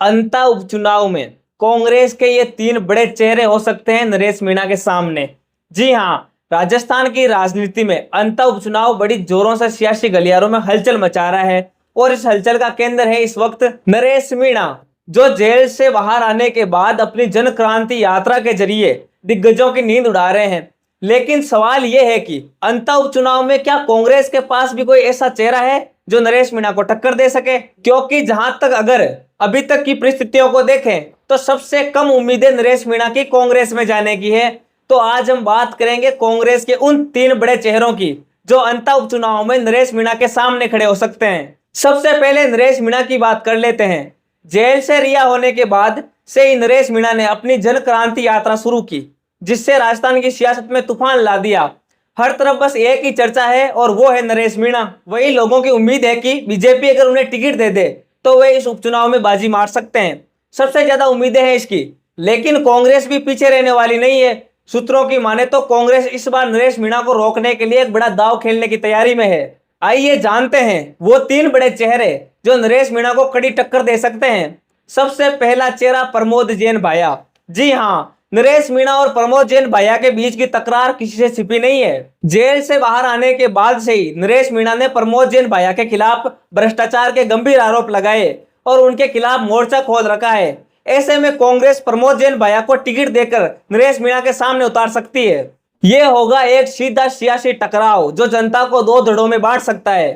अंता उपचुनाव में कांग्रेस के ये तीन बड़े चेहरे हो सकते हैं नरेश मीणा के सामने। जी हां, राजस्थान की राजनीति में अंता उपचुनाव बड़ी जोरों से सियासी गलियारों में हलचल मचा रहा है और इस हलचल का केंद्र है इस वक्त नरेश मीणा, जो जेल से बाहर आने के बाद अपनी जन क्रांति यात्रा के जरिए दिग्गजों की नींद उड़ा रहे हैं। लेकिन सवाल यह है कि अंता उपचुनाव में क्या कांग्रेस के पास भी कोई ऐसा चेहरा है जो नरेश मीणा को टक्कर दे सके? क्योंकि जहां तक अगर अभी तक की परिस्थितियों को देखें तो सबसे कम उम्मीदें नरेश मीणा की कांग्रेस में जाने की है। तो आज हम बात करेंगे कांग्रेस के उन तीन बड़े चेहरों की जो अंता उपचुनाव में नरेश मीणा के सामने खड़े हो सकते हैं। सबसे पहले नरेश मीणा की बात कर लेते हैं। जेल से रिहा होने के बाद से ही नरेश मीणा ने अपनी जन क्रांति यात्रा शुरू की, जिससे राजस्थान की सियासत में तूफान ला दिया। हर तरफ बस एक ही चर्चा है और वो है नरेश मीणा। वही लोगों की उम्मीद है कि बीजेपी अगर उन्हें टिकट दे दे तो वे इस उपचुनाव में बाजी मार सकते हैं। सबसे ज्यादा उम्मीदें हैं इसकी। लेकिन कांग्रेस भी पीछे रहने वाली नहीं है। सूत्रों की माने तो कांग्रेस इस बार नरेश मीणा को रोकने के लिए एक बड़ा दांव खेलने की तैयारी में है। आइए जानते हैं वो तीन बड़े चेहरे जो नरेश मीणा को कड़ी टक्कर दे सकते हैं। सबसे पहला चेहरा प्रमोद जैन भाया। जी हाँ, नरेश मीणा और प्रमोद जैन भाया के बीच की तकरार किसी से छिपी नहीं है। जेल से बाहर आने के बाद से ही नरेश मीणा ने प्रमोद जैन भाया के खिलाफ भ्रष्टाचार के गंभीर आरोप लगाए और उनके खिलाफ मोर्चा खोल रखा है। ऐसे में कांग्रेस प्रमोद जैन भाया को टिकट देकर नरेश मीणा के सामने उतार सकती है। यह होगा एक सीधा सियासी टकराव जो जनता को दो धड़ों में बांट सकता है।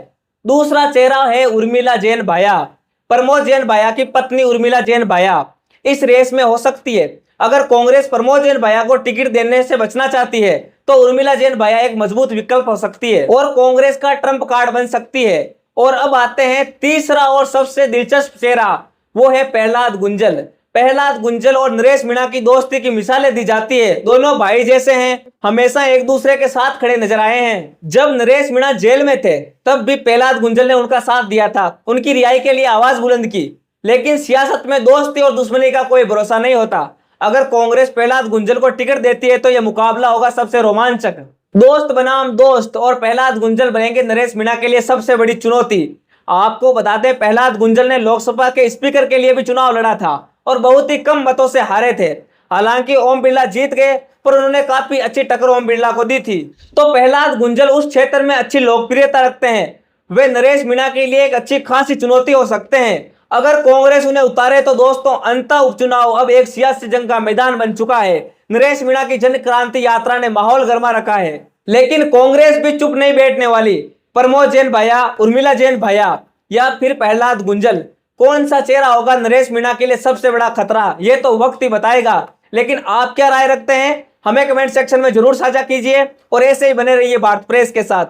दूसरा चेहरा है उर्मिला जैन भाया। प्रमोद जैन भाया की पत्नी उर्मिला जैन भाया इस रेस में हो सकती है। अगर कांग्रेस प्रमोद जैन भाया को टिकट देने से बचना चाहती है तो उर्मिला जैन भाया एक मजबूत विकल्प हो सकती है और कांग्रेस का ट्रम्प कार्ड बन सकती है। और अब आते हैं तीसरा और सबसे दिलचस्प चेहरा, वो है प्रहलाद गुंजल। प्रहलाद गुंजल और नरेश मीणा की दोस्ती की मिसालें दी जाती है। दोनों भाई जैसे हैं, हमेशा एक दूसरे के साथ खड़े नजर आए हैं। जब नरेश मीणा जेल में थे तब भी प्रहलाद गुंजल ने उनका साथ दिया था, उनकी रिहाई के लिए आवाज बुलंद की। लेकिन सियासत में दोस्ती और दुश्मनी का कोई भरोसा नहीं होता। अगर कांग्रेस प्रहलाद गुंजल को टिकट देती है तो यह मुकाबला होगा सबसे रोमांचक। दोस्त बनाम दोस्त और प्रहलाद गुंजल बनेंगे नरेश मीणा के लिए सबसे बड़ी चुनौती। आपको बता दें, प्रहलाद गुंजल ने लोकसभा के स्पीकर के लिए भी चुनाव लड़ा था और बहुत ही कम मतों से हारे थे। हालांकि ओम बिरला जीत गए पर उन्होंने काफी अच्छी टक्कर ओम बिरला को दी थी। तो प्रहलाद गुंजल उस क्षेत्र में अच्छी लोकप्रियता रखते हैं। वे नरेश मीणा के लिए एक अच्छी खासी चुनौती हो सकते हैं। अगर कांग्रेस उन्हें उतारे तो दोस्तों अंता उपचुनाव अब एक सियासी जंग का मैदान बन चुका है। नरेश मीणा की जन क्रांति यात्रा ने माहौल गर्मा रखा है। लेकिन कांग्रेस भी चुप नहीं बैठने वाली। प्रमोद जैन भाया, उर्मिला जैन भाया या फिर प्रहलाद गुंजल, कौन सा चेहरा होगा नरेश मीणा के लिए सबसे बड़ा खतरा, ये तो वक्त ही बताएगा। लेकिन आप क्या राय रखते हैं हमें कमेंट सेक्शन में जरूर साझा कीजिए और ऐसे ही बने रहिए भारत प्रेस के साथ।